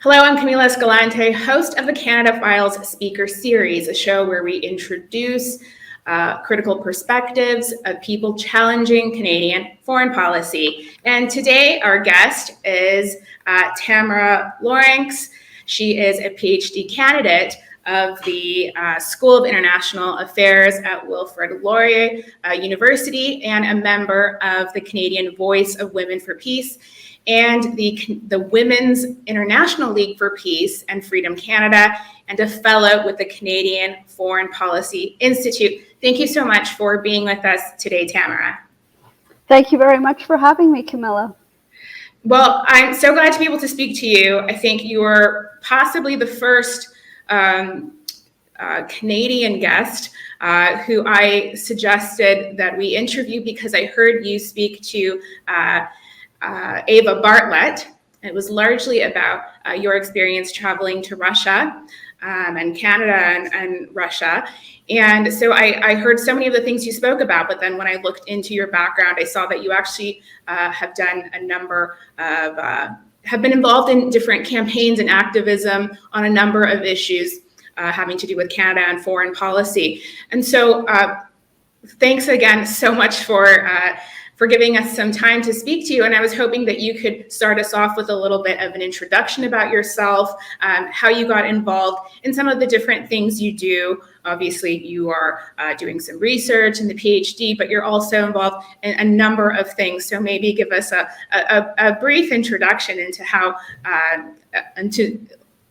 Hello, I'm Camila Escalante, host of the Canada Files Speaker Series, a show where we introduce critical perspectives of people challenging Canadian foreign policy. And today our guest is Tamara Lorincz. She is a PhD candidate of the School of International Affairs at Wilfrid Laurier University and a member of the Canadian Voice of Women for Peace and the Women's International League for Peace and Freedom Canada, and a fellow with the Canadian Foreign Policy Institute. Thank you so much for being with us today, Tamara. Thank you very much for having me, Camila. Well, I'm so glad to be able to speak to you. I think you are possibly the first Canadian guest who I suggested that we interview because I heard you speak to Ava Bartlett. It was largely about your experience traveling to Russia and Canada and Russia. And so I heard so many of the things you spoke about, but then when I looked into your background, I saw that you actually have done a number of, have been involved in different campaigns and activism on a number of issues having to do with Canada and foreign policy. And so thanks again so much for giving us some time to speak to you. And I was hoping that you could start us off with a little bit of an introduction about yourself, how you got involved in some of the different things you do. Obviously, you are doing some research in the PhD, but you're also involved in a number of things. So maybe give us a brief introduction into how,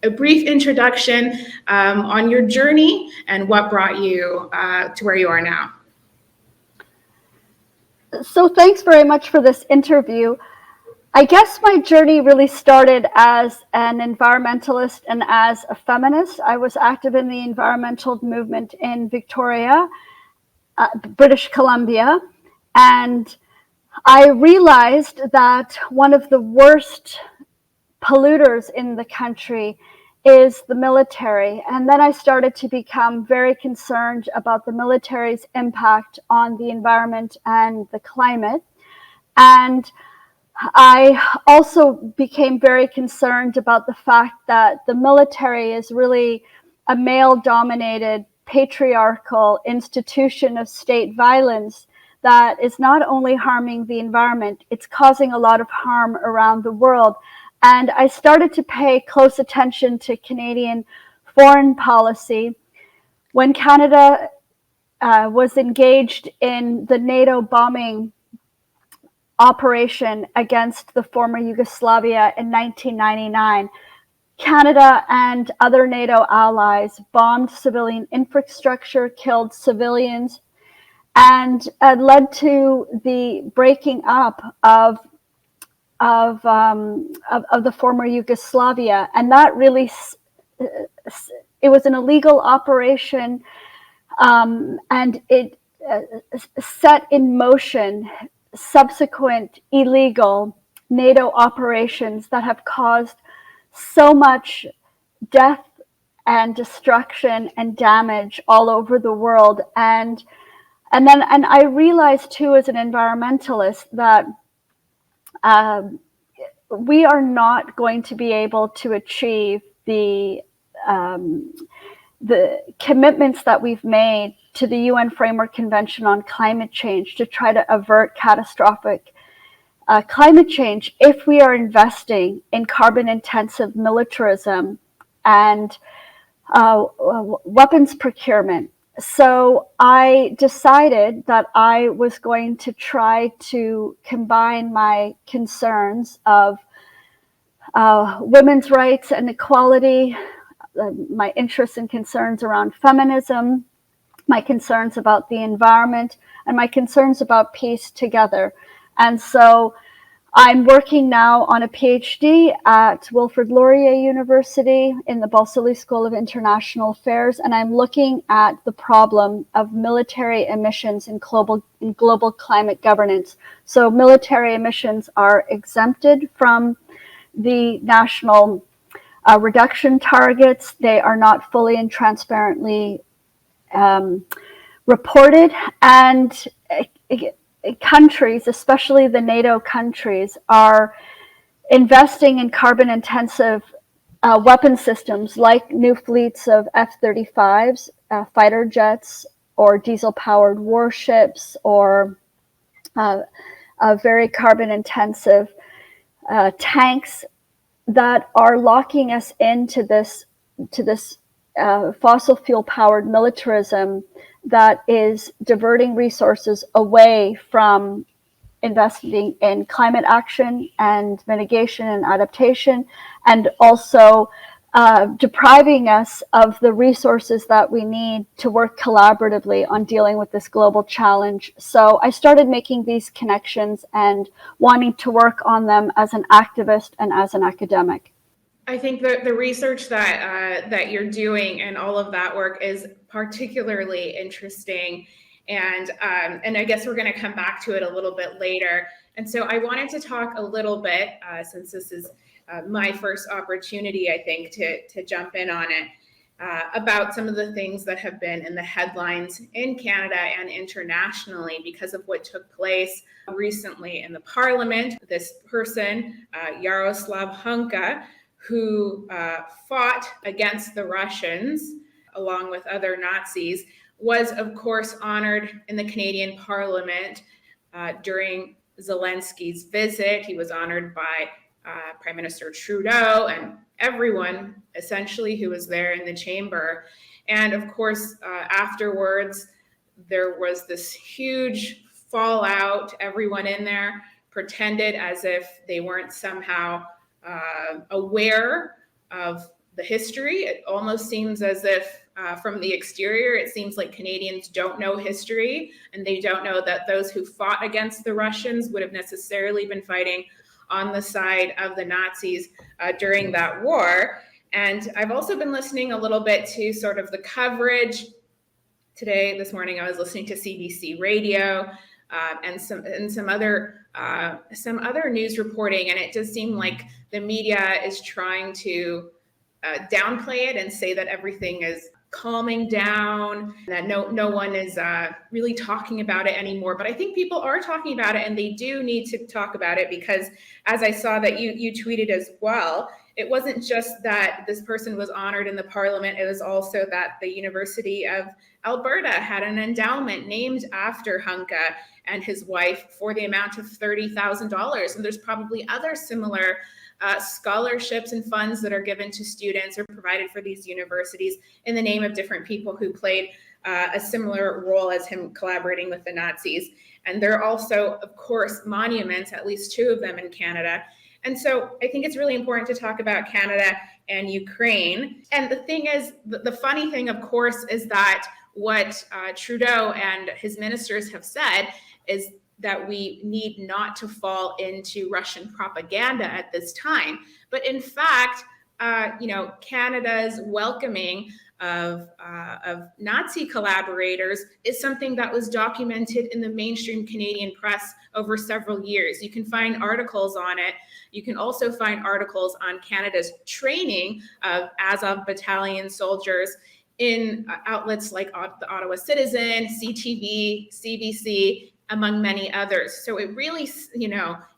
a brief introduction on your journey and what brought you to where you are now. So thanks very much for this interview. I guess my journey really started as an environmentalist and as a feminist. I was active in the environmental movement in Victoria, British Columbia, and I realized that one of the worst polluters in the country is the military. And then I started to become very concerned about the military's impact on the environment and the climate. And I also became very concerned about the fact that the military is really a male-dominated, patriarchal institution of state violence that is not only harming the environment, it's causing a lot of harm around the world. And I started to pay close attention to Canadian foreign policy when Canada was engaged in the NATO bombing operation against the former Yugoslavia in 1999. Canada and other NATO allies bombed civilian infrastructure, killed civilians, and led to the breaking up of the former Yugoslavia. And that really, it was an illegal operation, and it set in motion subsequent illegal NATO operations that have caused so much death and destruction and damage all over the world. And I realized too, as an environmentalist, that we are not going to be able to achieve the commitments that we've made to the UN Framework Convention on Climate Change to try to avert catastrophic climate change if we are investing in carbon-intensive militarism and weapons procurement. So I decided that I was going to try to combine my concerns of women's rights and equality, my interests and concerns around feminism, my concerns about the environment, and my concerns about peace together. And so I'm working now on a PhD at Wilfrid Laurier University in the Balsillie School of International Affairs, and I'm looking at the problem of military emissions in global climate governance. So military emissions are exempted from the national reduction targets. They are not fully and transparently reported, and countries, especially the NATO countries, are investing in carbon-intensive weapon systems like new fleets of F-35s, fighter jets, or diesel-powered warships, or very carbon-intensive tanks that are locking us into this fossil fuel-powered militarism that is diverting resources away from investing in climate action and mitigation and adaptation, and also depriving us of the resources that we need to work collaboratively on dealing with this global challenge. So I started making these connections and wanting to work on them as an activist and as an academic. I think the research that you're doing and all of that work is particularly interesting, and I guess we're going to come back to it a little bit later. And so I wanted to talk a little bit, since this is my first opportunity, I think, to jump in on it, about some of the things that have been in the headlines in Canada and internationally because of what took place recently in the Parliament. This person, Yaroslav Hunka, who fought against the Russians along with other Nazis, was of course honored in the Canadian Parliament during Zelensky's visit. He was honored by Prime Minister Trudeau and everyone essentially who was there in the chamber. And of course, afterwards, there was this huge fallout. Everyone in there pretended as if they weren't somehow aware of the history. It almost seems as if from the exterior, it seems like Canadians don't know history, and they don't know that those who fought against the Russians would have necessarily been fighting on the side of the Nazis during that war. And I've also been listening a little bit to sort of the coverage. This morning, I was listening to CBC Radio and some other news reporting, and it does seem like the media is trying to downplay it and say that everything is calming down, that no one is really talking about it anymore. But I think people are talking about it, and they do need to talk about it, because as I saw that you tweeted as well, it wasn't just that this person was honored in the Parliament, it was also that the University of Alberta had an endowment named after Hunka and his wife for the amount of $30,000. And there's probably other similar scholarships and funds that are given to students or provided for these universities in the name of different people who played a similar role as him collaborating with the Nazis. And there are also, of course, monuments, at least 2 of them in Canada. And so I think it's really important to talk about Canada and Ukraine. And the thing is, the funny thing, of course, is that what Trudeau and his ministers have said is that we need not to fall into Russian propaganda at this time. But in fact, Canada's welcoming of Nazi collaborators is something that was documented in the mainstream Canadian press over several years. You can find articles on it. You can also find articles on Canada's training of Azov battalion soldiers in outlets like the Ottawa Citizen, CTV, CBC, among many others. So it really,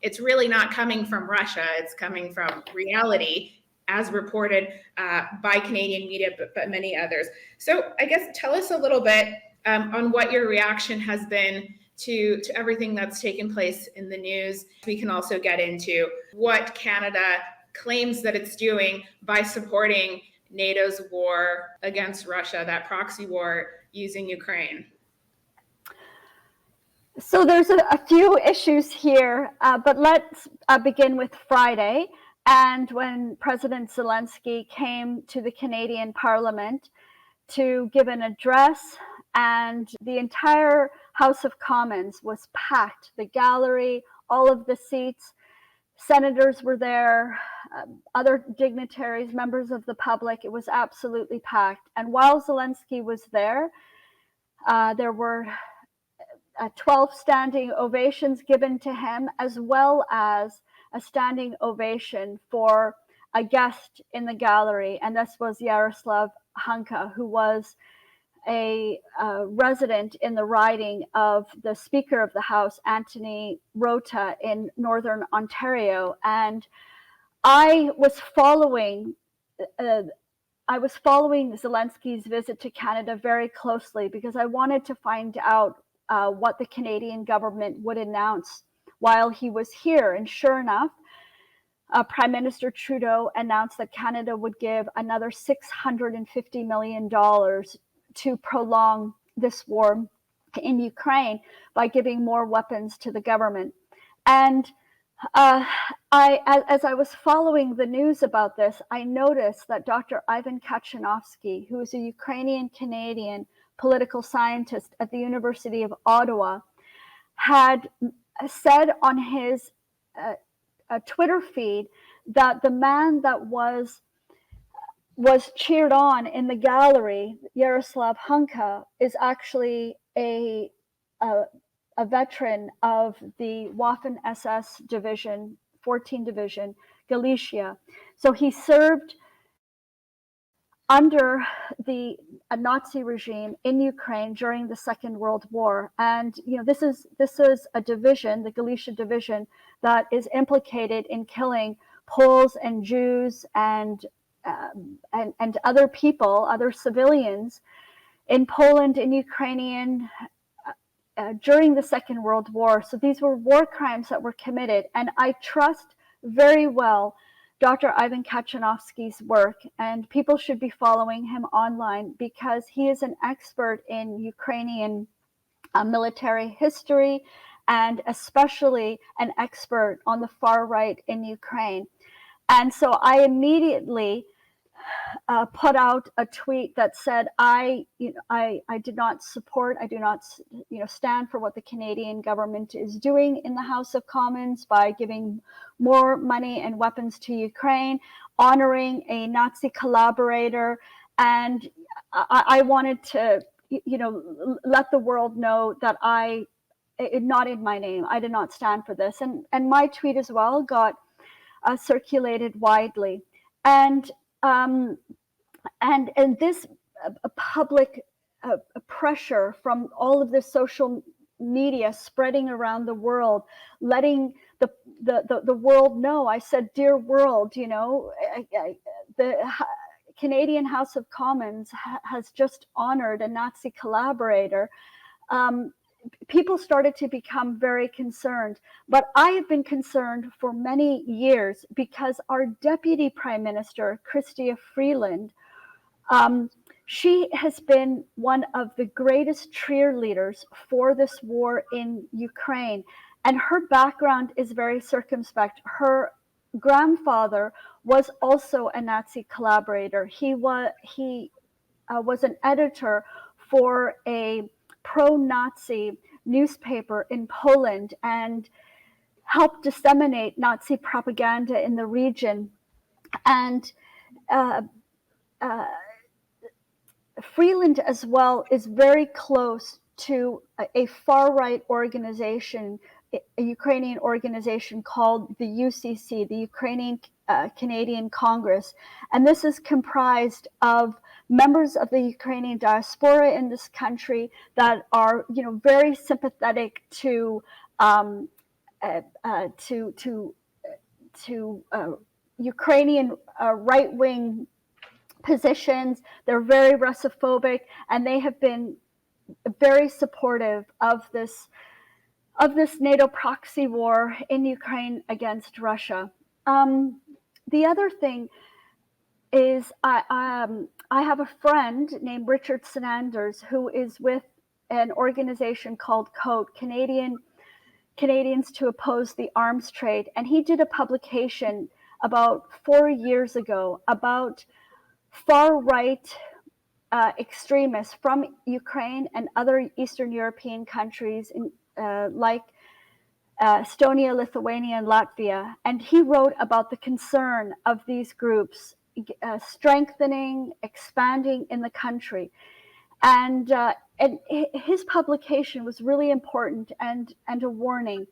it's really not coming from Russia. It's coming from reality, as reported by Canadian media, but many others. So I guess tell us a little bit on what your reaction has been to everything that's taken place in the news. We can also get into what Canada claims that it's doing by supporting NATO's war against Russia, that proxy war using Ukraine. So there's a few issues here, but let's begin with Friday. And when President Zelensky came to the Canadian Parliament to give an address, and the entire House of Commons was packed, the gallery, all of the seats, senators were there, other dignitaries, members of the public, it was absolutely packed. And while Zelensky was there were 12 standing ovations given to him, as well as a standing ovation for a guest in the gallery. And this was Yaroslav Hunka, who was a resident in the riding of the Speaker of the House, Anthony Rota, in Northern Ontario. And I was following I was following Zelensky's visit to Canada very closely because I wanted to find out what the Canadian government would announce while he was here. And sure enough, Prime Minister Trudeau announced that Canada would give another $650 million to prolong this war in Ukraine by giving more weapons to the government. And as I was following the news about this, I noticed that Dr. Ivan Kachanovsky, who is a Ukrainian-Canadian political scientist at the University of Ottawa, had said on his Twitter feed that the man that was cheered on in the gallery, Yaroslav Hunka, is actually a veteran of the Waffen SS division, 14 Division, Galicia. So he served under the Nazi regime in Ukraine during the Second World War. And this is a division, the Galicia division, that is implicated in killing Poles and Jews and other people, other civilians in Poland and Ukrainian during the Second World War. So these were war crimes that were committed. And I trust very well Dr. Ivan Kachanovsky's work, and people should be following him online because he is an expert in Ukrainian military history and especially an expert on the far right in Ukraine. And so I immediately put out a tweet that said, I did not support, I do not stand for what the Canadian government is doing in the House of Commons by giving more money and weapons to Ukraine, honoring a Nazi collaborator. And I wanted to, let the world know that not in my name, I did not stand for this. And my tweet as well got circulated widely. And this public pressure from all of this social media spreading around the world, letting the world know. I said, dear world, the Canadian House of Commons has just honored a Nazi collaborator. People started to become very concerned. But I have been concerned for many years because our Deputy Prime Minister, Chrystia Freeland, she has been one of the greatest cheerleaders for this war in Ukraine. And her background is very circumspect. Her grandfather was also a Nazi collaborator. He was an editor for a pro-Nazi newspaper in Poland and helped disseminate Nazi propaganda in the region. And Freeland as well is very close to a far-right organization, a Ukrainian organization called the UCC, the Ukrainian Canadian Congress. And this is comprised of members of the Ukrainian diaspora in this country that are, very sympathetic to Ukrainian right-wing positions. They're very Russophobic, and they have been very supportive of this NATO proxy war in Ukraine against Russia. The other thing is I have a friend named Richard Sanders who is with an organization called COAT, Canadians to Oppose the Arms Trade, and he did a publication about 4 years ago about far-right extremists from Ukraine and other Eastern European countries like Estonia, Lithuania, and Latvia. And he wrote about the concern of these groups strengthening, expanding in the country. And his publication was really important and a warning.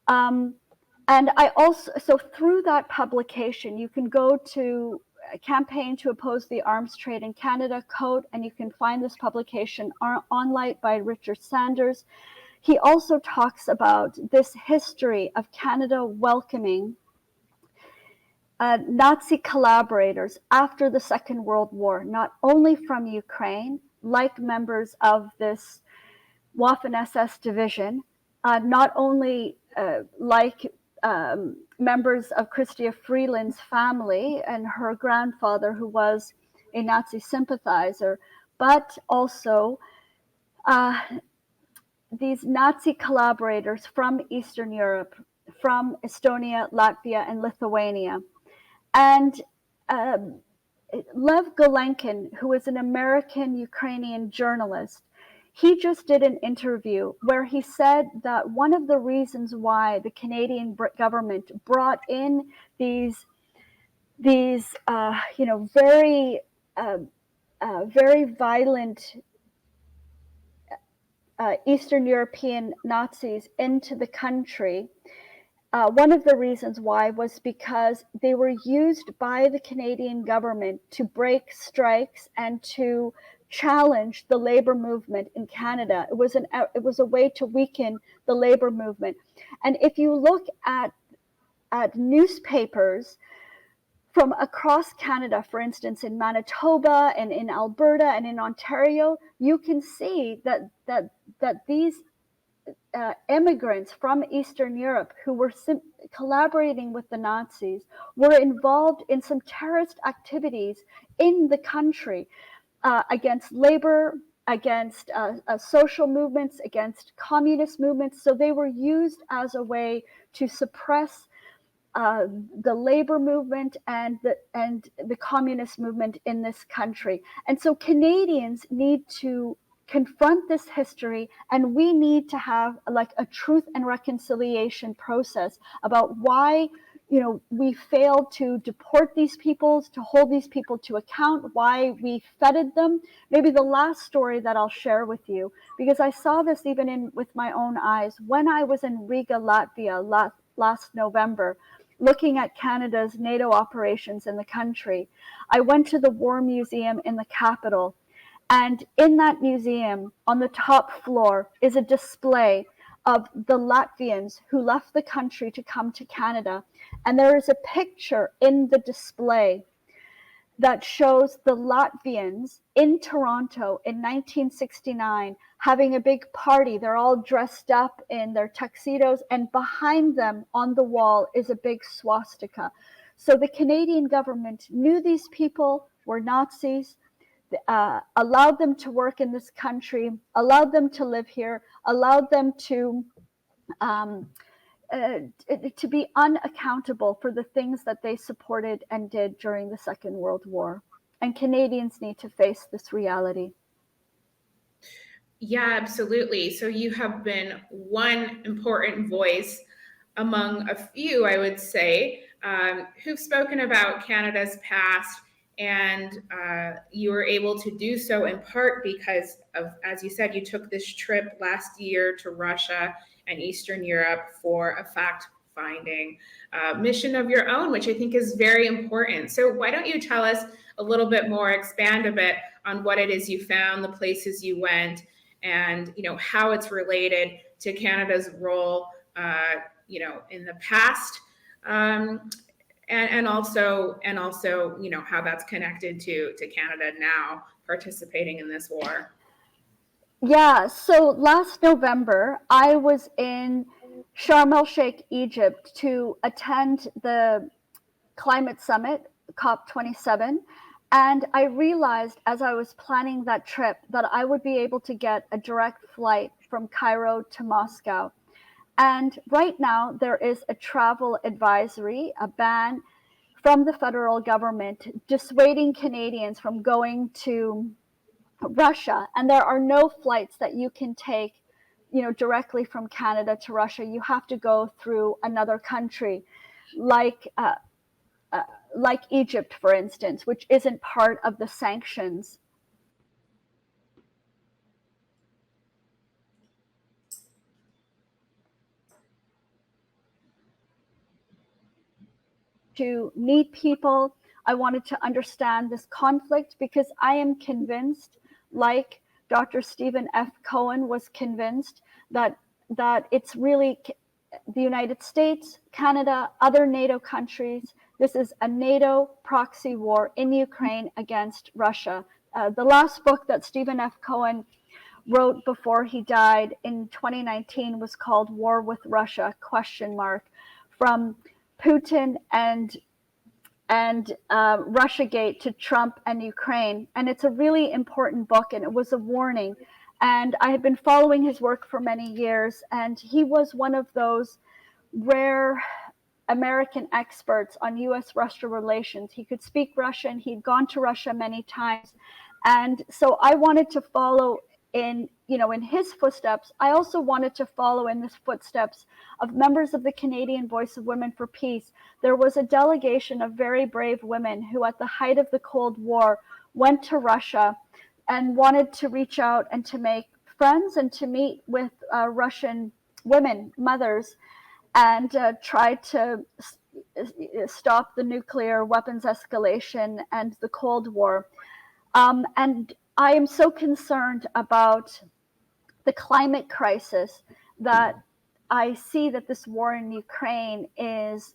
And I also, so through that publication, you can go to Campaign to Oppose the Arms Trade in Canada, COAT, and you can find this publication online by Richard Sanders. He also talks about this history of Canada welcoming Nazi collaborators after the Second World War, not only from Ukraine, like members of this Waffen-SS division, not only like members of Chrystia Freeland's family and her grandfather, who was a Nazi sympathizer, but also these Nazi collaborators from Eastern Europe, from Estonia, Latvia, and Lithuania. And Lev Golenkin, who is an American-Ukrainian journalist, he just did an interview where he said that one of the reasons why the Canadian government brought in these very very violent Eastern European Nazis into the country, one of the reasons why was because they were used by the Canadian government to break strikes and to challenge the labor movement in Canada. It was a way to weaken the labor movement. And if you look at newspapers from across Canada, for instance, in Manitoba and in Alberta and in Ontario, you can see that these immigrants from Eastern Europe who were collaborating with the Nazis were involved in some terrorist activities in the country against labor, against social movements, against communist movements. So they were used as a way to suppress the labor movement and the communist movement in this country. And so Canadians need to confront this history, and we need to have like a truth and reconciliation process about why we failed to deport these people, to hold these people to account, why we feted them. Maybe the last story that I'll share with you, because I saw this even with my own eyes when I was in Riga, Latvia last November, looking at Canada's NATO operations in the country. I went to the War Museum in the capital, and in that museum, on the top floor, is a display of the Latvians who left the country to come to Canada. And there is a picture in the display that shows the Latvians in Toronto in 1969 having a big party. They're all dressed up in their tuxedos, and behind them on the wall is a big swastika. So the Canadian government knew these people were Nazis, allowed them to work in this country, allowed them to live here, allowed them to be unaccountable for the things that they supported and did during the Second World War. And Canadians need to face this reality. Yeah, absolutely. So you have been one important voice among a few, I would say, who've spoken about Canada's past. And you were able to do so in part because of, as you said, you took this trip last year to Russia and Eastern Europe for a fact-finding mission of your own, which I think is very important. So why don't you tell us a little bit more, expand a bit on what it is you found, the places you went, and how it's related to Canada's role, in the past. And also, how that's connected to Canada now participating in this war. Yeah, so last November, I was in Sharm el-Sheikh, Egypt, to attend the climate summit, COP27. And I realized as I was planning that trip that I would be able to get a direct flight from Cairo to Moscow. And right now, there is a travel advisory, a ban from the federal government dissuading Canadians from going to Russia. And there are no flights that you can take, directly from Canada to Russia. You have to go through another country, like Egypt, for instance, which isn't part of the sanctions. To meet people, I wanted to understand this conflict because I am convinced, like Dr. Stephen F. Cohen was convinced, that it's really the United States, Canada, other NATO countries This is a NATO proxy war in Ukraine against Russia. The last book that Stephen F. Cohen wrote before he died in 2019 was called War with Russia, ? From Putin and Russiagate to Trump and Ukraine. And it's a really important book, and it was a warning. And I had been following his work for many years, and he was one of those rare American experts on US-Russia relations. He could speak Russian. He'd gone to Russia many times. And so I wanted to follow in his footsteps. I also wanted to follow in the footsteps of members of the Canadian Voice of Women for Peace. There was a delegation of very brave women who, at the height of the Cold War, went to Russia and wanted to reach out and to make friends and to meet with Russian women, mothers, and try to stop the nuclear weapons escalation and the Cold War. And I am so concerned about the climate crisis that I see that this war in Ukraine is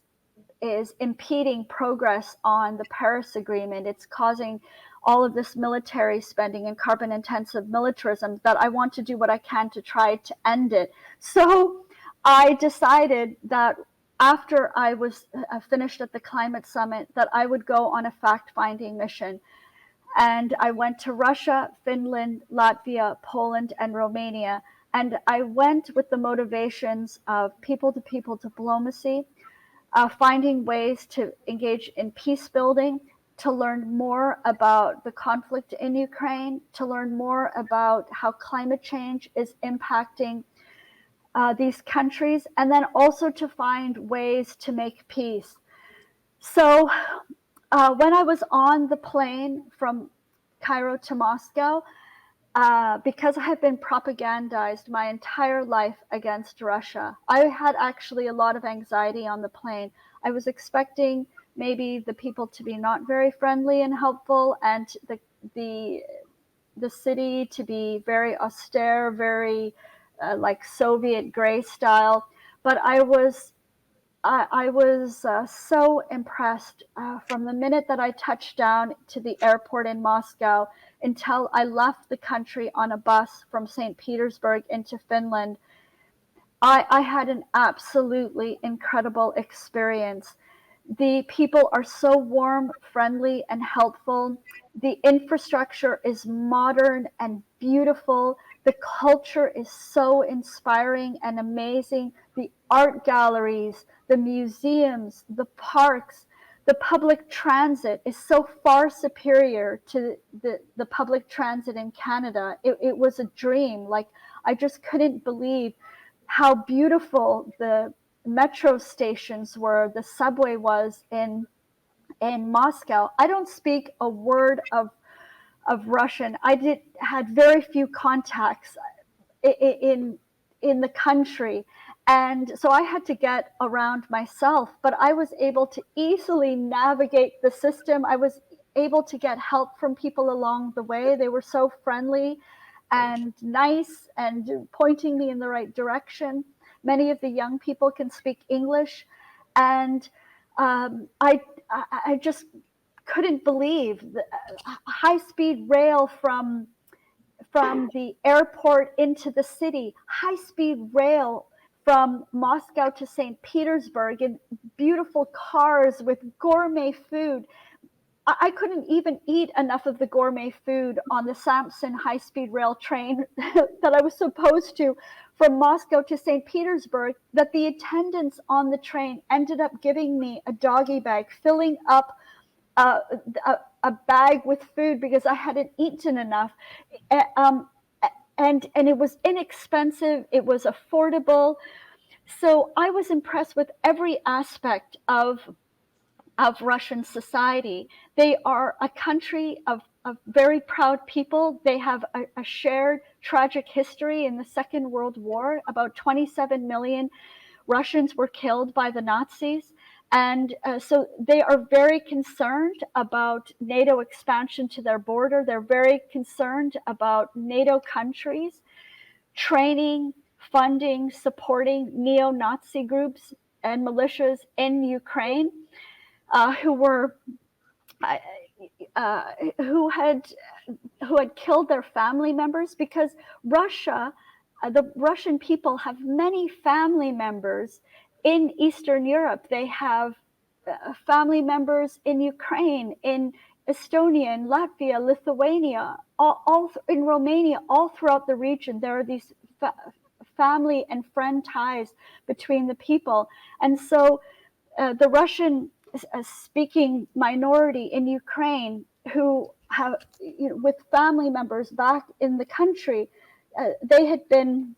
impeding progress on the Paris Agreement. It's causing all of this military spending and carbon intensive militarism that I want to do what I can to try to end it. So I decided that after I was finished at the climate summit, that I would go on a fact-finding mission. And I went to Russia, Finland, Latvia, Poland, and Romania. And I went with the motivations of people-to-people diplomacy, finding ways to engage in peace building, to learn more about the conflict in Ukraine, to learn more about how climate change is impacting these countries, and then also to find ways to make peace. So when I was on the plane from Cairo to Moscow, because I have been propagandized my entire life against Russia, I had actually a lot of anxiety on the plane. I was expecting maybe the people to be not very friendly and helpful, and the city to be very austere, very like Soviet gray style. But I was so impressed from the minute that I touched down to the airport in Moscow until I left the country on a bus from St. Petersburg into Finland. I had an absolutely incredible experience. The people are so warm, friendly, and helpful. The infrastructure is modern and beautiful. The culture is so inspiring and amazing. The art galleries, the museums, the parks, the public transit is so far superior to the public transit in Canada. It was a dream. Like, I just couldn't believe how beautiful the metro stations were, the subway was in Moscow. I don't speak a word of Russian. I had very few contacts in the country, and so I had to get around myself. But I was able to easily navigate the system. I was able to get help from people along the way. They were so friendly and nice and pointing me in the right direction. Many of the young people can speak English, and I just couldn't believe the high-speed rail from the airport into the city, high-speed rail from Moscow to St. Petersburg, in beautiful cars with gourmet food. I couldn't even eat enough of the gourmet food on the Samson high-speed rail train that I was supposed to from Moscow to St. Petersburg, that the attendants on the train ended up giving me a doggy bag, filling up a bag with food because I hadn't eaten enough. And it was inexpensive, it was affordable. So I was impressed with every aspect of Russian society. They are a country of very proud people. They have a shared tragic history in the Second World War. About 27 million Russians were killed by the Nazis. And so they are very concerned about NATO expansion to their border. They're very concerned about NATO countries training, funding, supporting neo-Nazi groups and militias in Ukraine. who were who had killed their family members, because Russia, the Russian people have many family members in Eastern Europe. They have family members in Ukraine, in Estonia, in Latvia, Lithuania, all in Romania, all throughout the region. There are these family and friend ties between the people. And so the Russian speaking minority in Ukraine, who have, with family members back in the country, they had been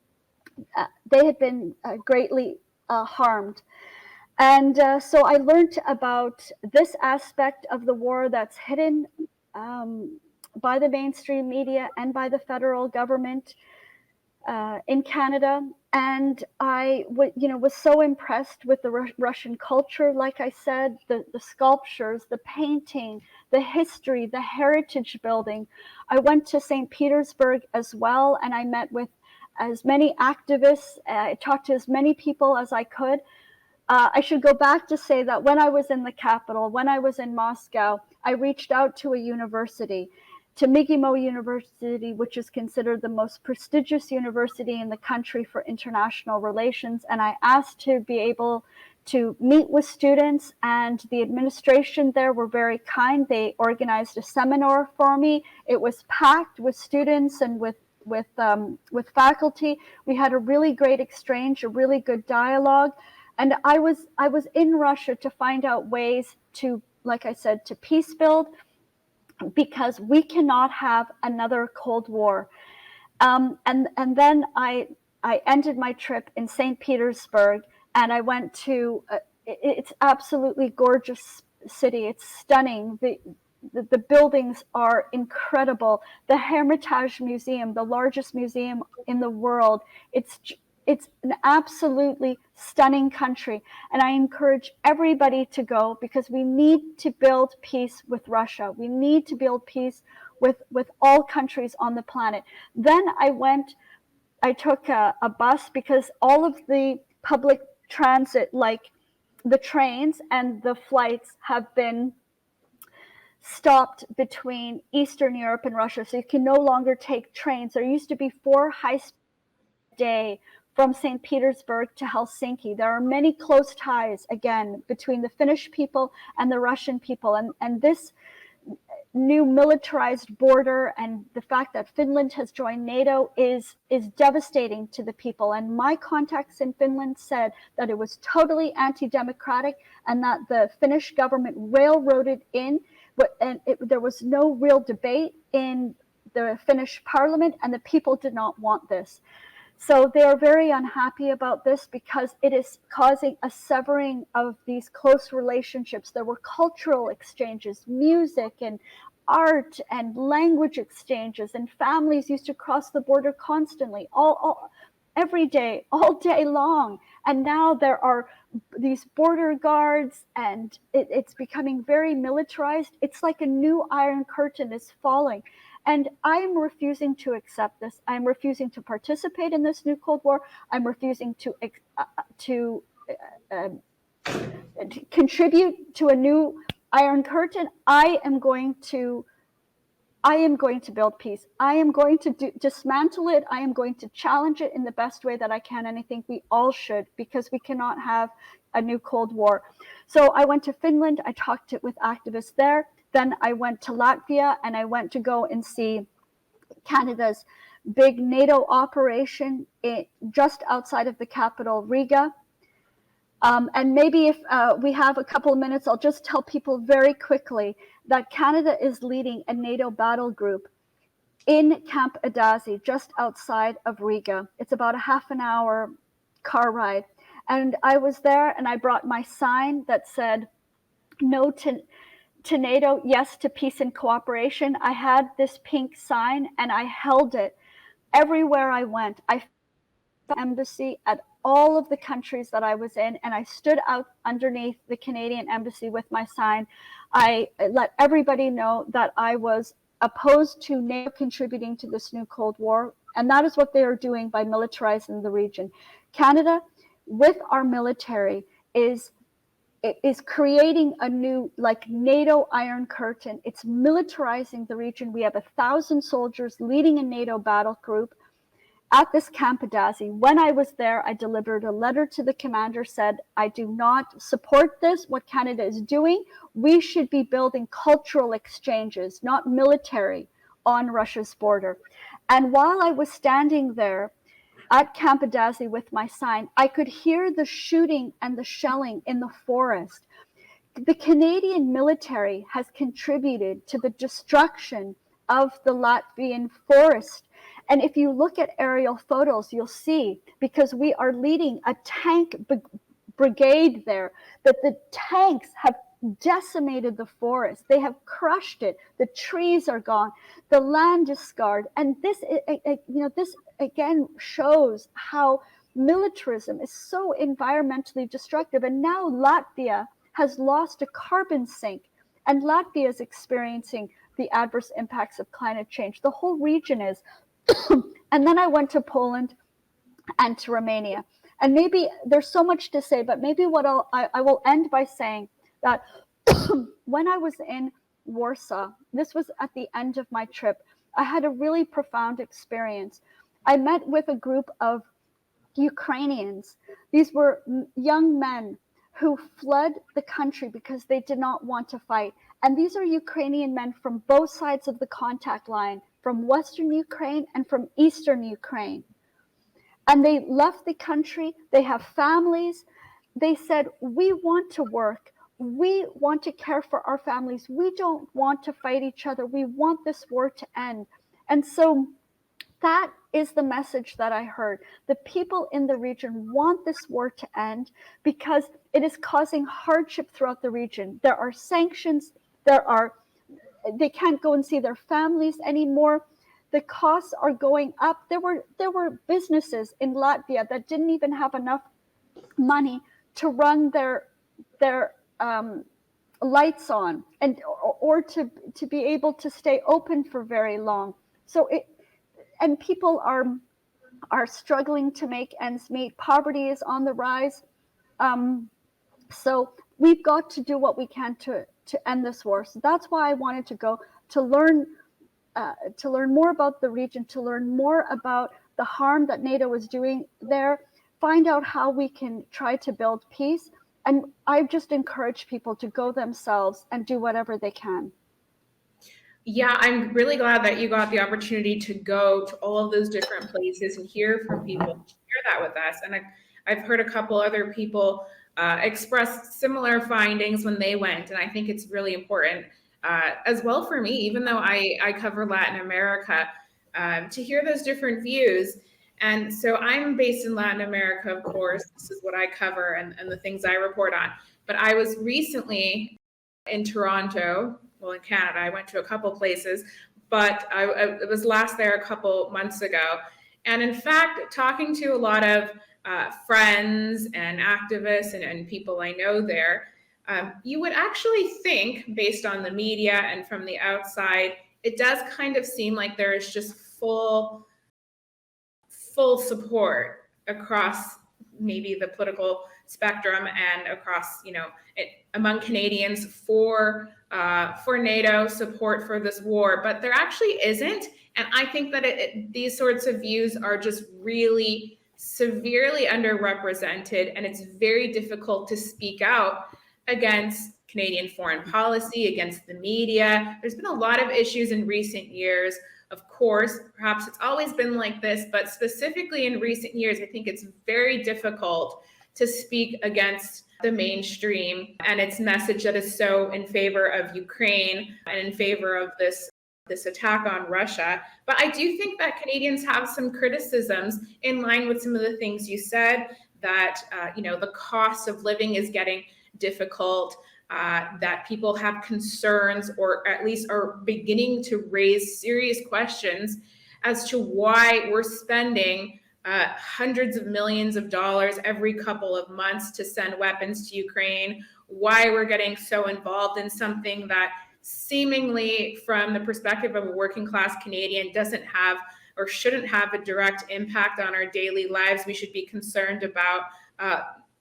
greatly harmed. And so I learned about this aspect of the war that's hidden by the mainstream media and by the federal government in Canada. And I was so impressed with the Russian culture. Like I said, the sculptures, the painting, the history, the heritage building. I went to St. Petersburg as well, and I met with as many activists. I talked to as many people as I could. I should go back to say that when I was in the capital, when I was in Moscow, I reached out to a university, to MIGIMO University, which is considered the most prestigious university in the country for international relations. And I asked to be able to meet with students, and the administration there were very kind. They organized a seminar for me. It was packed with students and with faculty. We had a really great exchange, a really good dialogue. And I was in Russia to find out ways to, like I said, to peace build, because we cannot have another Cold War. And then I ended my trip in St. Petersburg, and I went to it's absolutely gorgeous city. It's stunning. The buildings are incredible. The Hermitage Museum, the largest museum in the world, it's an absolutely stunning country. And I encourage everybody to go, because we need to build peace with Russia. We need to build peace with all countries on the planet. Then I took a bus, because all of the public transit, like the trains and the flights, have been stopped between Eastern Europe and Russia. So you can no longer take trains. There used to be 4 high-speed day from St. Petersburg to Helsinki. There are many close ties, again, between the Finnish people and the Russian people. And this new militarized border, and the fact that Finland has joined NATO, is devastating to the people. And my contacts in Finland said that it was totally anti-democratic, and that the Finnish government railroaded in, and there was no real debate in the Finnish parliament, and the people did not want this. So they are very unhappy about this, because it is causing a severing of these close relationships. There were cultural exchanges, music and art and language exchanges, and families used to cross the border constantly, every day, all day long. And now there are these border guards, and it's becoming very militarized. It's like a new Iron Curtain is falling. And I'm refusing to accept this. I'm refusing to participate in this new Cold War. I'm refusing to contribute to a new Iron Curtain. I am going to build peace. I am going to dismantle it. I am going to challenge it in the best way that I can. And I think we all should, because we cannot have a new Cold War. So I went to Finland. I talked with activists there. Then I went to Latvia, and I went to go and see Canada's big NATO operation just outside of the capital, Riga. And maybe if we have a couple of minutes, I'll just tell people very quickly that Canada is leading a NATO battle group in Camp Adazi, just outside of Riga. It's about a half an hour car ride. And I was there, and I brought my sign that said, "No to NATO, yes to peace and cooperation." I had this pink sign, and I held it everywhere I went. I found the embassy at all of the countries that I was in, and I stood out underneath the Canadian embassy with my sign. I let everybody know that I was opposed to NATO contributing to this new Cold War, and that is what they are doing by militarizing the region. Canada, with our military, is it is creating a new, like, NATO Iron Curtain. It's militarizing the region. We have 1,000 soldiers leading a NATO battle group at this Camp Adazi. When I was there, I delivered a letter to the commander, said, I do not support this, what Canada is doing. We should be building cultural exchanges, not military, on Russia's border. And while I was standing there at Camp Adazi with my sign, I could hear the shooting and the shelling in the forest. The Canadian military has contributed to the destruction of the Latvian forest. And if you look at aerial photos, you'll see, because we are leading a tank brigade there, that the tanks have decimated the forest. They have crushed it. The trees are gone. The land is scarred. And this, this again shows how militarism is so environmentally destructive. And now Latvia has lost a carbon sink, and Latvia is experiencing the adverse impacts of climate change. The whole region is. And then I went to Poland and to Romania. And maybe there's so much to say, but maybe what I will end by saying that when I was in Warsaw, this was at the end of my trip, I had a really profound experience. I met with a group of Ukrainians. These were young men who fled the country because they did not want to fight. And these are Ukrainian men from both sides of the contact line, from Western Ukraine and from Eastern Ukraine. And they left the country. They have families. They said, we want to work. We want to care for our families. We don't want to fight each other. We want this war to end. And so that is the message that I heard. The people in the region want this war to end because it is causing hardship throughout the region. There are sanctions. They can't go and see their families anymore. The costs are going up. There were businesses in Latvia that didn't even have enough money to run their lights on or to be able to stay open for very long. And people are struggling to make ends meet. Poverty is on the rise. So we've got to do what we can to end this war. So that's why I wanted to go to learn more about the region, to learn more about the harm that NATO is doing there, find out how we can try to build peace. And I just encourage people to go themselves and do whatever they can. Yeah, I'm really glad that you got the opportunity to go to all of those different places and hear from people, share that with us. And I've heard a couple other people express similar findings when they went. And I think it's really important as well for me, even though I cover Latin America, to hear those different views. And so I'm based in Latin America, of course. This is what I cover and the things I report on. But I was recently in Toronto, well, in Canada. I went to a couple places, but I was last there a couple months ago. And in fact, talking to a lot of friends and activists and people I know there, you would actually think, based on the media and from the outside, it does kind of seem like there is just full support across maybe the political spectrum and across, among Canadians for NATO, support for this war, but there actually isn't. And I think that these sorts of views are just really severely underrepresented, and it's very difficult to speak out against Canadian foreign policy, against the media. There's been a lot of issues in recent years. Of course, perhaps it's always been like this, but specifically in recent years, I think it's very difficult to speak against the mainstream and its message that is so in favor of Ukraine and in favor of this attack on Russia. But I do think that Canadians have some criticisms in line with some of the things you said, that the cost of living is getting difficult, that people have concerns, or at least are beginning to raise serious questions as to why we're spending hundreds of millions of dollars every couple of months to send weapons to Ukraine, why we're getting so involved in something that seemingly, from the perspective of a working class Canadian, doesn't have or shouldn't have a direct impact on our daily lives. We should be concerned about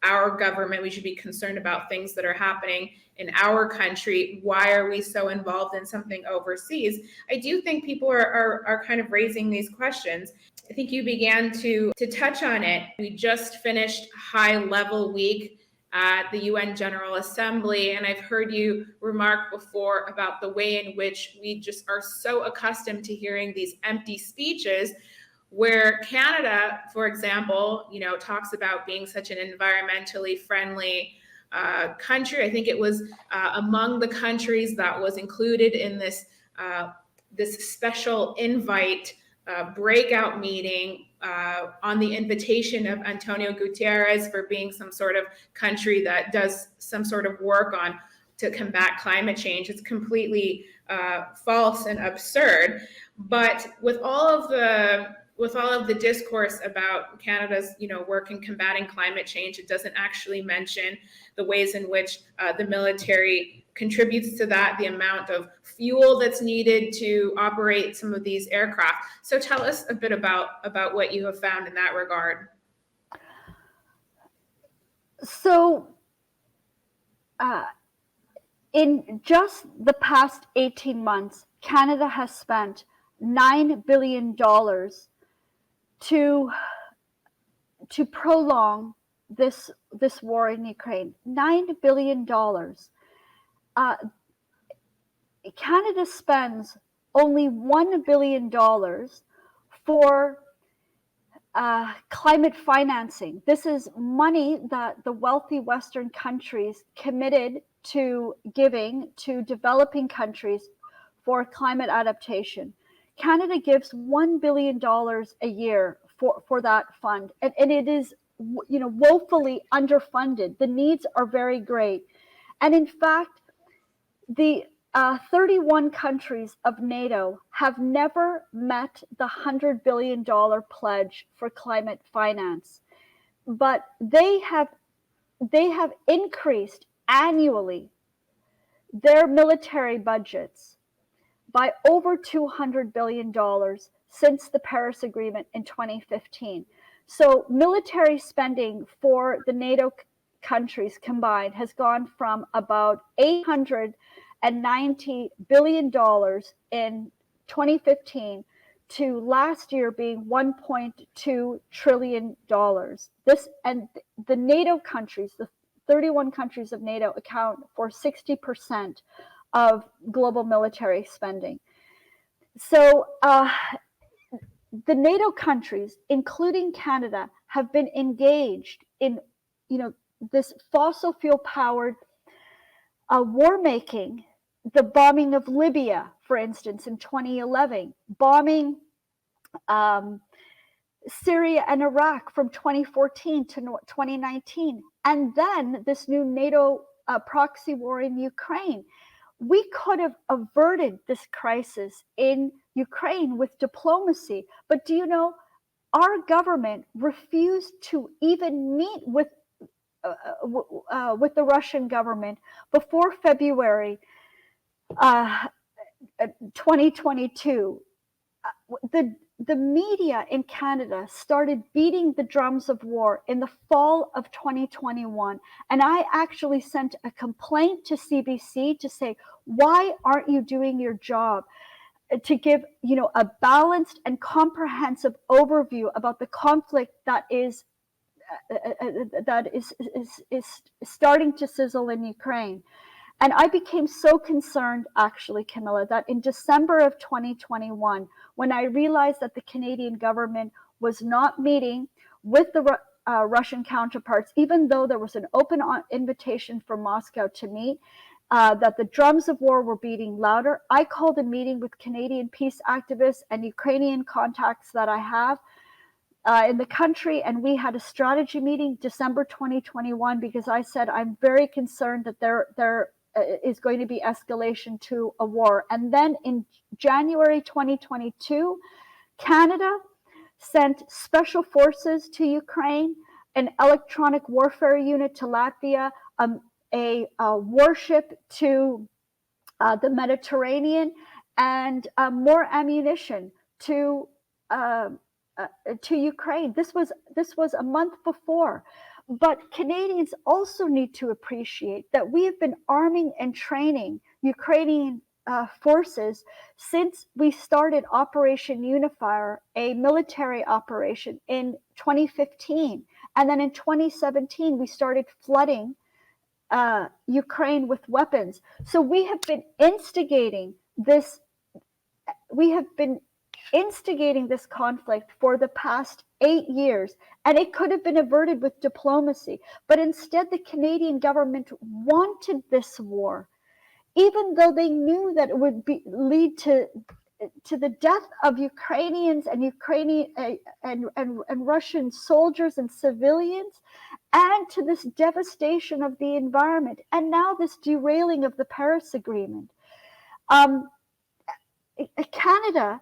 our government. We should be concerned about things that are happening in our country. Why are we so involved in something overseas? I do think people are kind of raising these questions. I think you began to touch on it. We just finished high level week at the UN General Assembly, and I've heard you remark before about the way in which we just are so accustomed to hearing these empty speeches, where Canada, for example, talks about being such an environmentally friendly country. I think it was among the countries that was included in this special invite breakout meeting on the invitation of Antonio Guterres for being some sort of country that does some sort of work to combat climate change. It's completely false and absurd. But with all of the discourse about Canada's work in combating climate change, it doesn't actually mention the ways in which the military contributes to that, the amount of fuel that's needed to operate some of these aircraft. So tell us a bit about what you have found in that regard. So in just the past 18 months, Canada has spent $9 billion to prolong this war in Ukraine. $9 billion. Canada spends only $1 billion for climate financing. This is money that the wealthy Western countries committed to giving to developing countries for climate adaptation. Canada gives $1 billion a year for that fund, and it is woefully underfunded. The needs are very great, and in fact, the 31 countries of NATO have never met the $100 billion pledge for climate finance, but they have increased annually their military budgets by over $200 billion since the Paris Agreement in 2015. So military spending for the NATO countries combined has gone from about $890 billion in 2015 to last year being $1.2 trillion. And the NATO countries, the 31 countries of NATO, account for 60% of global military spending. So the NATO countries, including Canada, have been engaged in this fossil fuel powered war making. The bombing of Libya, for instance, in 2011, bombing Syria and Iraq from 2014 to 2019, and then this new NATO proxy war in Ukraine. We could have averted this crisis in Ukraine with diplomacy, but do you know, our government refused to even meet with the Russian government before February 2022. The media in Canada started beating the drums of war in the fall of 2021. And I actually sent a complaint to CBC to say, why aren't you doing your job to give, a balanced and comprehensive overview about the conflict that is starting to sizzle in Ukraine. And I became so concerned, actually, Camila, that in December of 2021, when I realized that the Canadian government was not meeting with the Russian counterparts, even though there was an open invitation from Moscow to meet, that the drums of war were beating louder, I called a meeting with Canadian peace activists and Ukrainian contacts that I have in the country, and we had a strategy meeting December 2021 because I said I'm very concerned that there is going to be escalation to a war. And then in January 2022, Canada sent special forces to Ukraine, an electronic warfare unit to Latvia, a warship to the Mediterranean, and more ammunition to Ukraine. This was a month before. But Canadians also need to appreciate that we have been arming and training Ukrainian forces since we started Operation Unifier, a military operation in 2015. And then in 2017, we started flooding Ukraine with weapons. So we have been instigating this. We have been instigating this conflict for the past 8 years, and it could have been averted with diplomacy. But instead, the Canadian government wanted this war, even though they knew that it would lead to the death of Ukrainians and and Russian soldiers and civilians, and to this devastation of the environment, and now this derailing of the Paris Agreement. Canada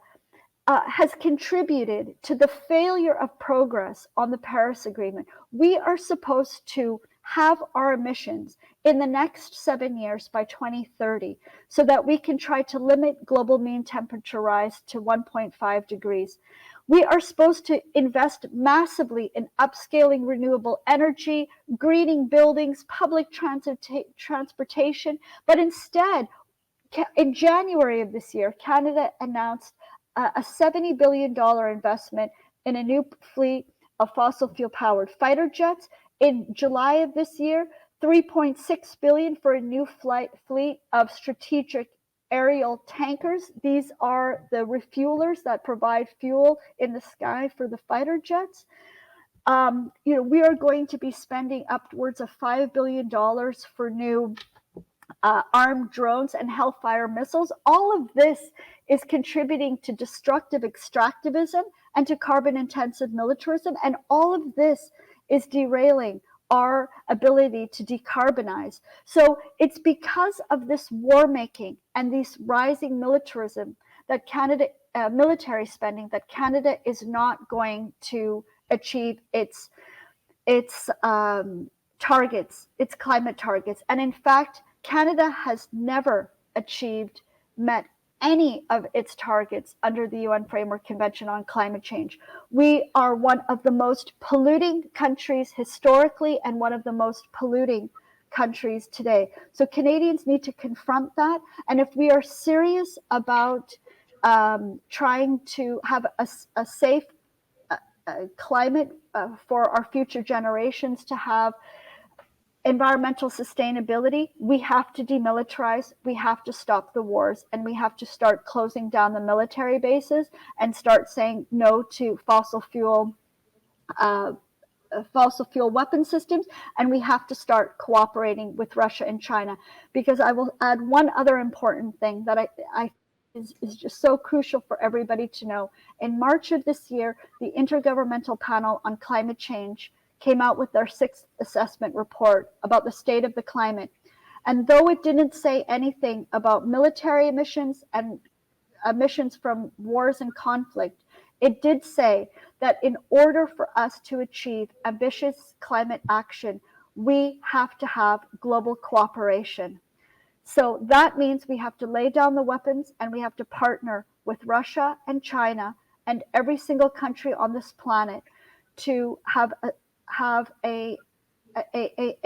has contributed to the failure of progress on the Paris Agreement. We are supposed to have our emissions in the next 7 years by 2030 so that we can try to limit global mean temperature rise to 1.5 degrees. We are supposed to invest massively in upscaling renewable energy, greening buildings, public transportation, but instead, in January of this year, Canada announced a $70 billion investment in a new fleet of fossil fuel powered fighter jets. In July of this year, $3.6 billion for a new fleet of strategic aerial tankers. These are the refuelers that provide fuel in the sky for the fighter jets. We are going to be spending upwards of $5 billion for new armed drones and Hellfire missiles. All of this is contributing to destructive extractivism and to carbon-intensive militarism, and all of this is derailing our ability to decarbonize. So it's because of this war making and this rising militarism that Canada, military spending, that Canada is not going to achieve its targets, its climate targets. And in fact, Canada has never met any of its targets under the UN Framework Convention on Climate Change. We are one of the most polluting countries historically and one of the most polluting countries today. So Canadians need to confront that. And if we are serious about trying to have a safe climate for our future generations to have environmental sustainability, we have to demilitarize, we have to stop the wars, and we have to start closing down the military bases and start saying no to fossil fuel weapon systems, and we have to start cooperating with Russia and China. Because I will add one other important thing that I is just so crucial for everybody to know. In March of this year, the Intergovernmental Panel on Climate Change came out with their 6th assessment report about the state of the climate. And though it didn't say anything about military emissions and emissions from wars and conflict, it did say that in order for us to achieve ambitious climate action, we have to have global cooperation. So that means we have to lay down the weapons and we have to partner with Russia and China and every single country on this planet to have a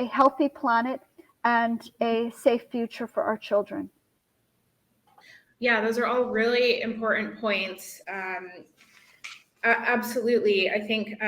healthy planet and a safe future for our children. Yeah, those are all really important points. Absolutely. I think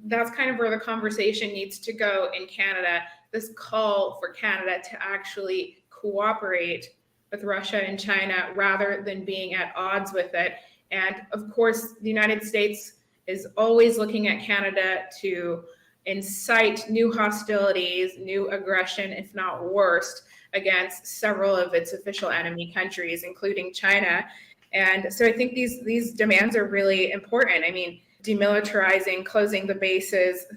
that's kind of where the conversation needs to go in Canada. This call for Canada to actually cooperate with Russia and China rather than being at odds with it. And of course, the United States is always looking at Canada to incite new hostilities, new aggression, if not worse, against several of its official enemy countries, including China. And so I think these demands are really important. I mean, demilitarizing, closing the bases,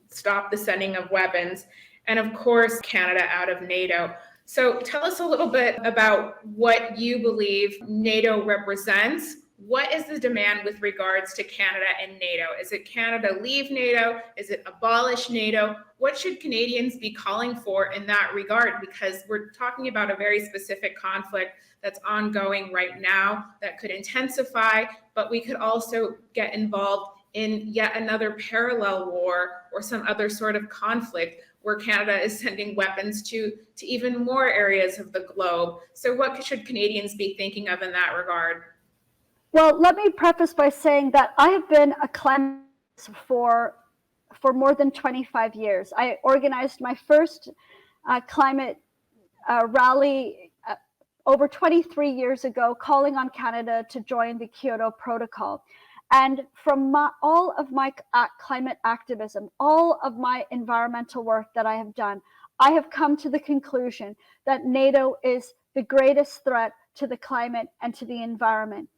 stop the sending of weapons, and of course, Canada out of NATO. So tell us a little bit about what you believe NATO represents. What is the demand with regards to Canada and NATO? Is it Canada leave NATO? Is it abolish NATO? What should Canadians be calling for in that regard? Because we're talking about a very specific conflict that's ongoing right now that could intensify, but we could also get involved in yet another parallel war or some other sort of conflict where Canada is sending weapons to even more areas of the globe. So what should Canadians be thinking of in that regard? Well, let me preface by saying that I have been a climate for more than 25 years. I organized my first climate rally over 23 years ago, calling on Canada to join the Kyoto Protocol. And from all of my climate activism, all of my environmental work that I have done, I have come to the conclusion that NATO is the greatest threat to the climate and to the environment,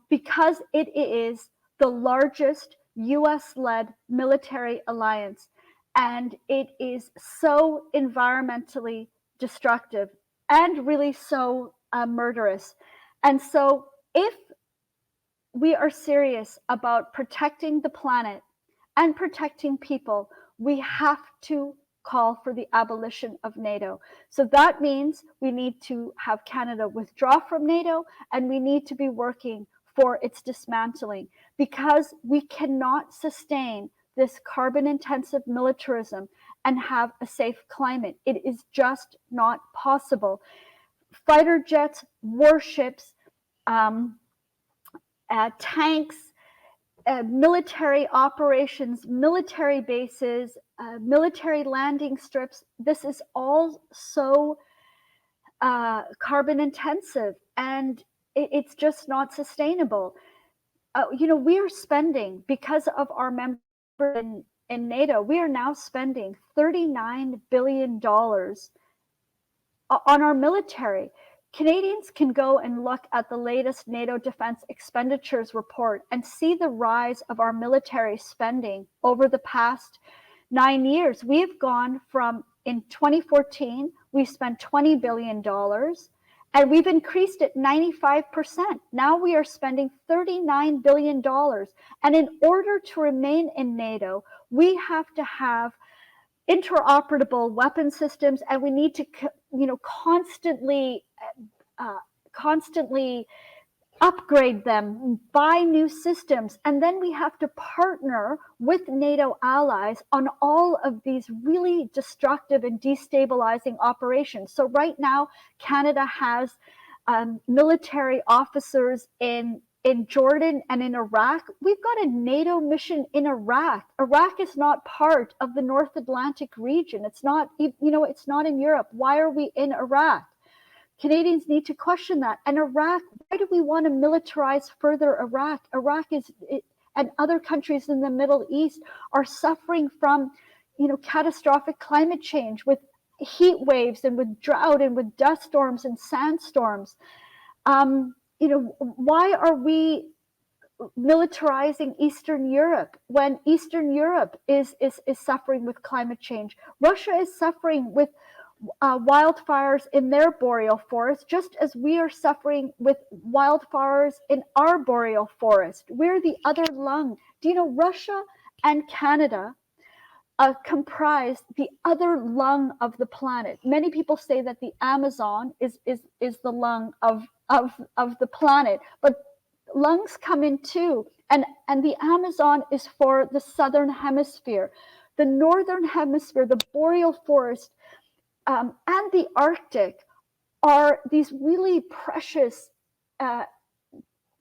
because it is the largest US-led military alliance, and it is so environmentally destructive and really so murderous. And so if we are serious about protecting the planet and protecting people, we have to call for the abolition of NATO. So that means we need to have Canada withdraw from NATO, and we need to be working for its dismantling, because we cannot sustain this carbon-intensive militarism and have a safe climate. It is just not possible. Fighter jets, warships, tanks, military operations, military bases, military landing strips. This is all so carbon intensive, and it's just not sustainable. We are spending, because of our membership in NATO, we are now spending $39 billion on our military. Canadians can go and look at the latest NATO Defense Expenditures report and see the rise of our military spending over the past 9 years. We've gone from, in 2014, we spent $20 billion, and we've increased it 95%. Now we are spending $39 billion. And in order to remain in NATO, we have to have interoperable weapon systems, and we need to constantly upgrade them, buy new systems, and then we have to partner with NATO allies on all of these really destructive and destabilizing operations. So right now, Canada has military officers in Jordan and in Iraq. We've got a NATO mission in Iraq. Iraq is not part of the North Atlantic region. It's not, it's not in Europe. Why are we in Iraq? Canadians need to question that. And Iraq, why do we want to militarize further Iraq? And other countries in the Middle East are suffering from, catastrophic climate change, with heat waves and with drought and with dust storms and sandstorms. Why are we militarizing Eastern Europe when Eastern Europe is suffering with climate change? Russia is suffering with wildfires in their boreal forest, just as we are suffering with wildfires in our boreal forest. We're the other lung. Do you know Russia and Canada comprise the other lung of the planet? Many people say that the Amazon is the lung of the planet, but lungs come in too, and the Amazon is for the southern hemisphere. The northern hemisphere, the boreal forest, and the Arctic are these really precious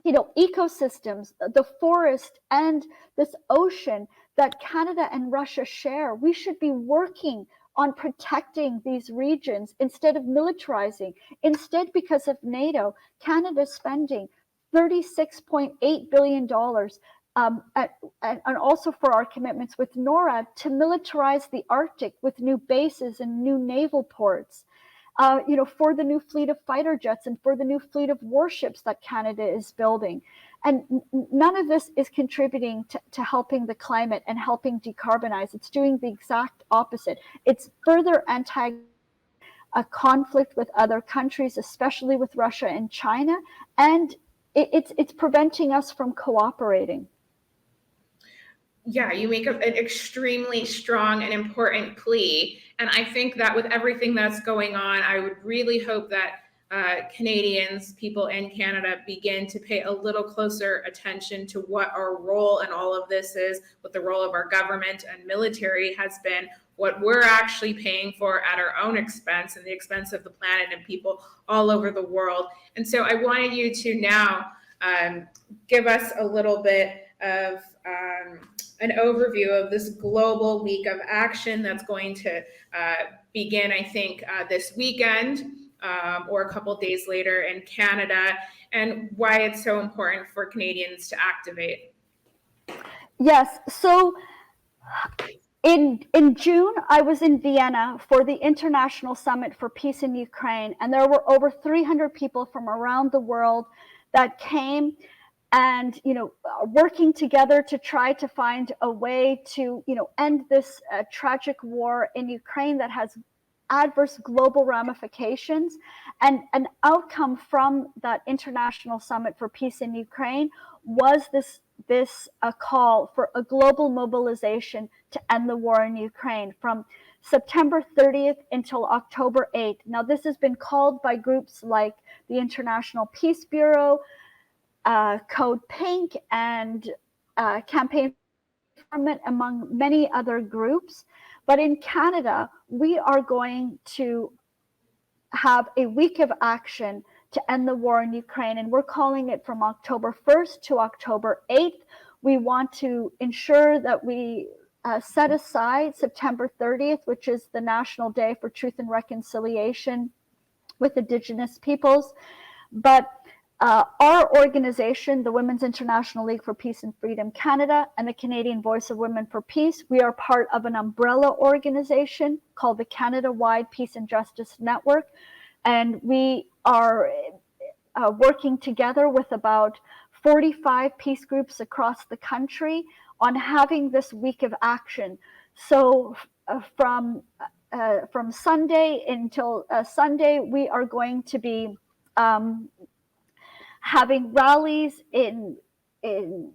ecosystems, the forest and this ocean that Canada and Russia share. We should be working on protecting these regions instead of militarizing. Instead, because of NATO, Canada's spending $36.8 billion, and also for our commitments with NORAD to militarize the Arctic with new bases and new naval ports, for the new fleet of fighter jets and for the new fleet of warships that Canada is building. And none of this is contributing to helping the climate and helping decarbonize. It's doing the exact opposite. It's further a conflict with other countries, especially with Russia and China, and it's preventing us from cooperating. Yeah, you make an extremely strong and important plea. And I think that with everything that's going on, I would really hope that Canadians, people in Canada, begin to pay a little closer attention to what our role in all of this is, what the role of our government and military has been, what we're actually paying for at our own expense and the expense of the planet and people all over the world. And so I wanted you to now give us a little bit of an overview of this global week of action that's going to begin, I think, this weekend. Or a couple days later in Canada, and why it's so important for Canadians to activate. Yes, so in June, I was in Vienna for the International Summit for Peace in Ukraine, and there were over 300 people from around the world that came and, working together to try to find a way to, end this tragic war in Ukraine that has adverse global ramifications. And an outcome from that International Summit for Peace in Ukraine was this call for a global mobilization to end the war in Ukraine from September 30th until October 8th. Now, this has been called by groups like the International Peace Bureau, Code Pink, and Campaign for Environment, among many other groups. But in Canada, we are going to have a week of action to end the war in Ukraine, and we're calling it from October 1st to October 8th. We want to ensure that we set aside September 30th, which is the National Day for Truth and Reconciliation with Indigenous Peoples. But our organization, the Women's International League for Peace and Freedom Canada and the Canadian Voice of Women for Peace, we are part of an umbrella organization called the Canada-wide Peace and Justice Network. And we are working together with about 45 peace groups across the country on having this week of action. So from Sunday until Sunday, we are going to be having rallies in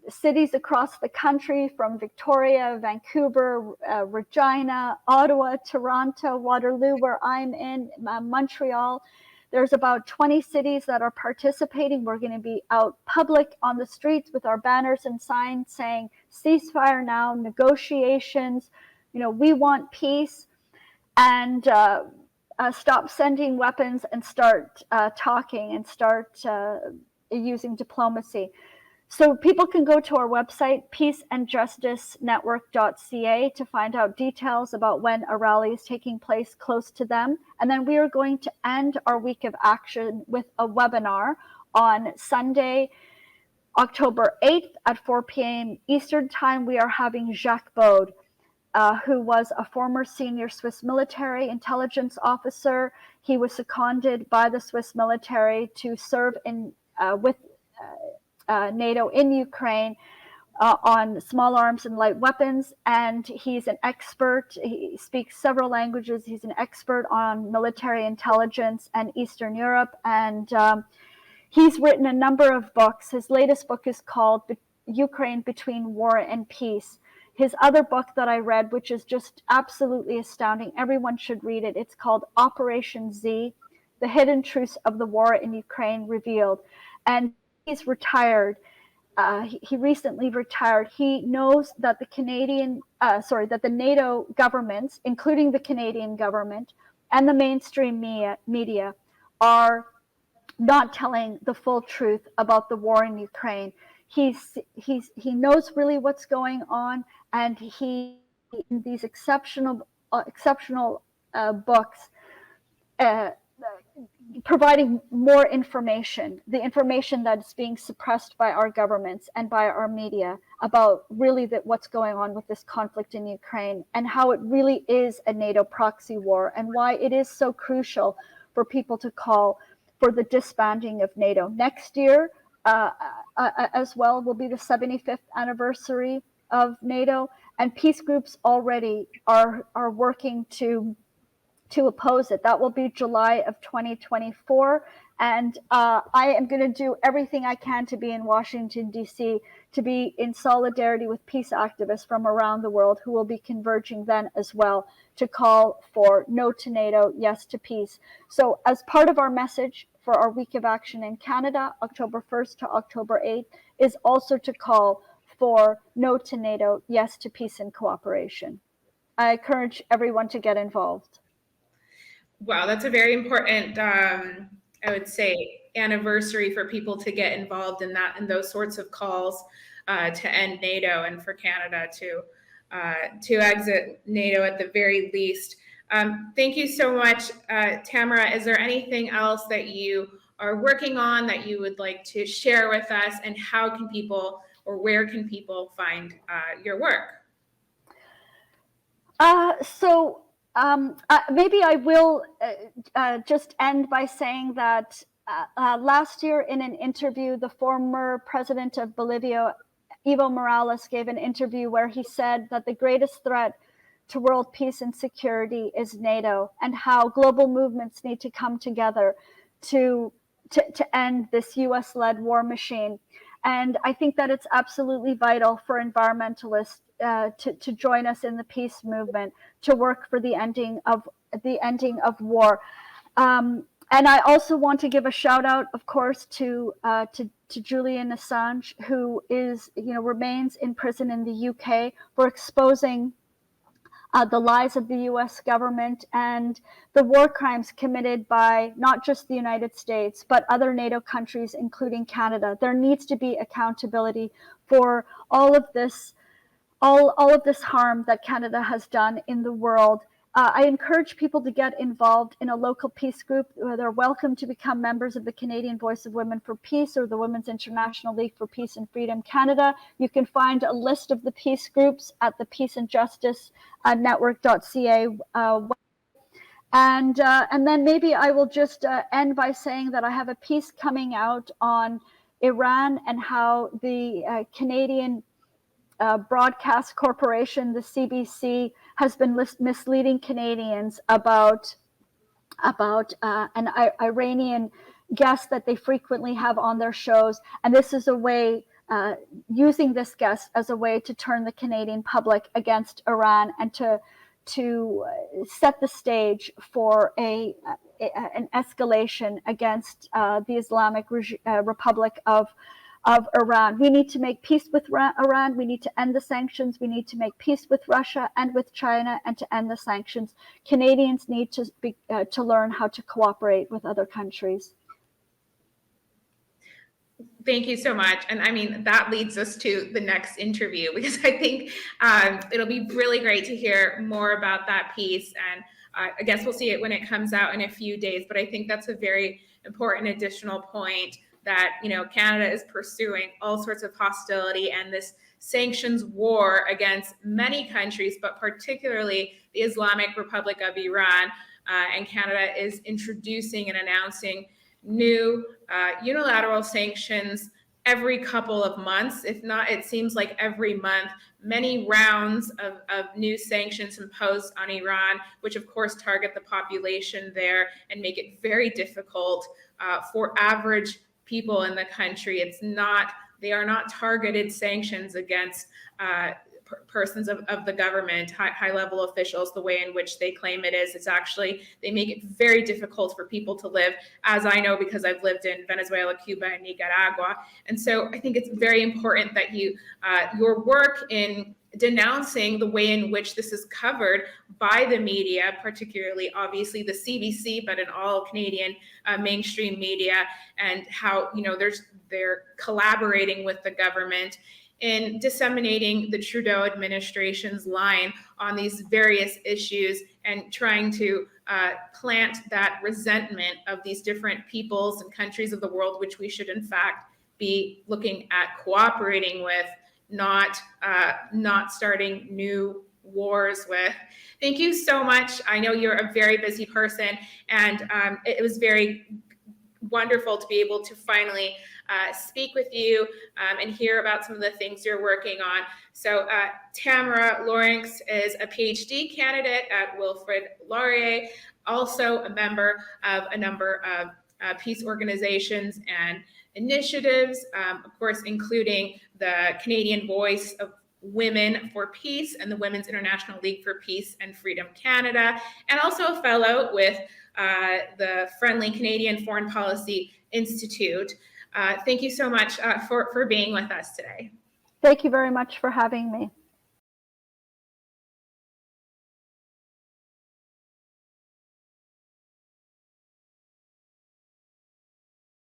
cities across the country, from Victoria, Vancouver, Regina, Ottawa, Toronto, Waterloo, where I'm in, Montreal. There's about 20 cities that are participating. We're going to be out public on the streets with our banners and signs saying, ceasefire now, negotiations, we want peace, and stop sending weapons and start talking and start using diplomacy. So people can go to our website, peaceandjusticenetwork.ca, to find out details about when a rally is taking place close to them. And then we are going to end our week of action with a webinar on Sunday, October 8th at 4 p.m. Eastern Time. We are having Jacques Baude, who was a former senior Swiss military intelligence officer. He was seconded by the Swiss military to serve with NATO in Ukraine on small arms and light weapons, and he's an expert. He speaks several languages. He's an expert on military intelligence and Eastern Europe, and he's written a number of books. His latest book is called Ukraine Between War and Peace. His other book that I read, which is just absolutely astounding, everyone should read it. It's called Operation Z, The Hidden Truths of the War in Ukraine Revealed. And he's retired. He recently retired. He knows that the the NATO governments, including the Canadian government and the mainstream media, are not telling the full truth about the war in Ukraine. He knows really what's going on, and he, in these exceptional books, providing more information, the information that's being suppressed by our governments and by our media about really what's going on with this conflict in Ukraine, and how it really is a NATO proxy war, and why it is so crucial for people to call for the disbanding of NATO. Next year, as well, will be the 75th anniversary of NATO, and peace groups already are working to to oppose it. That will be July of 2024. And I am going to do everything I can to be in Washington, D.C., to be in solidarity with peace activists from around the world who will be converging then as well to call for no to NATO, yes to peace. So as part of our message for our Week of Action in Canada, October 1st to October 8th, is also to call for no to NATO, yes to peace and cooperation. I encourage everyone to get involved. Wow, that's a very important, I would say, anniversary for people to get involved in that and those sorts of calls to end NATO and for Canada to exit NATO at the very least. Thank you so much, Tamara. Is there anything else that you are working on that you would like to share with us, and how can people or where can people find your work? Maybe I will just end by saying that last year in an interview, the former president of Bolivia, Evo Morales, gave an interview where he said that the greatest threat to world peace and security is NATO, and how global movements need to come together to end this US-led war machine. And I think that it's absolutely vital for environmentalists to join us in the peace movement, to work for the ending of war. And I also want to give a shout out, of course, to Julian Assange, who remains in prison in the UK for exposing the lies of the US government and the war crimes committed by not just the United States, but other NATO countries, including Canada. There needs to be accountability for all of this harm that Canada has done in the world. I encourage people to get involved in a local peace group. They're welcome to become members of the Canadian Voice of Women for Peace or the Women's International League for Peace and Freedom Canada. You can find a list of the peace groups at the Peace and Justice Network.ca. And then maybe I will just end by saying that I have a piece coming out on Iran and how the Canadian broadcast corporation, the CBC, has been misleading Canadians about an Iranian guest that they frequently have on their shows. And this is a way, using this guest as a way to turn the Canadian public against Iran and to set the stage for an escalation against the Islamic Republic of Iran. We need to make peace with Iran. We need to end the sanctions. We need to make peace with Russia and with China, and to end the sanctions. Canadians need to learn how to cooperate with other countries. Thank you so much. And I mean, that leads us to the next interview, because I think it'll be really great to hear more about that piece. And I guess we'll see it when it comes out in a few days. But I think that's a very important additional point, that, you know, Canada is pursuing all sorts of hostility and this sanctions war against many countries, but particularly the Islamic Republic of Iran. And Canada is introducing and announcing new unilateral sanctions every couple of months. If not, it seems like every month, many rounds of new sanctions imposed on Iran, which of course target the population there and make it very difficult for average people in the country. They are not targeted sanctions against persons of the government, high level officials, the way in which they claim it is. It's actually, they make it very difficult for people to live, as I know because I've lived in Venezuela, Cuba, and Nicaragua. And so I think it's very important that your work in denouncing the way in which this is covered by the media, particularly obviously the CBC, but in all Canadian mainstream media, and how, you know, they're collaborating with the government in disseminating the Trudeau administration's line on these various issues and trying to plant that resentment of these different peoples and countries of the world, which we should in fact be looking at cooperating with, not starting new wars with. Thank you so much. I know you're a very busy person, and it was very wonderful to be able to finally speak with you and hear about some of the things you're working on. So Tamara Lorincz is a PhD candidate at Wilfrid Laurier also a member of a number of peace organizations and initiatives, of course, including the Canadian Voice of Women for Peace and the Women's International League for Peace and Freedom Canada, and also a fellow with the Friendly Canadian Foreign Policy Institute. Thank you so much for being with us today. Thank you very much for having me.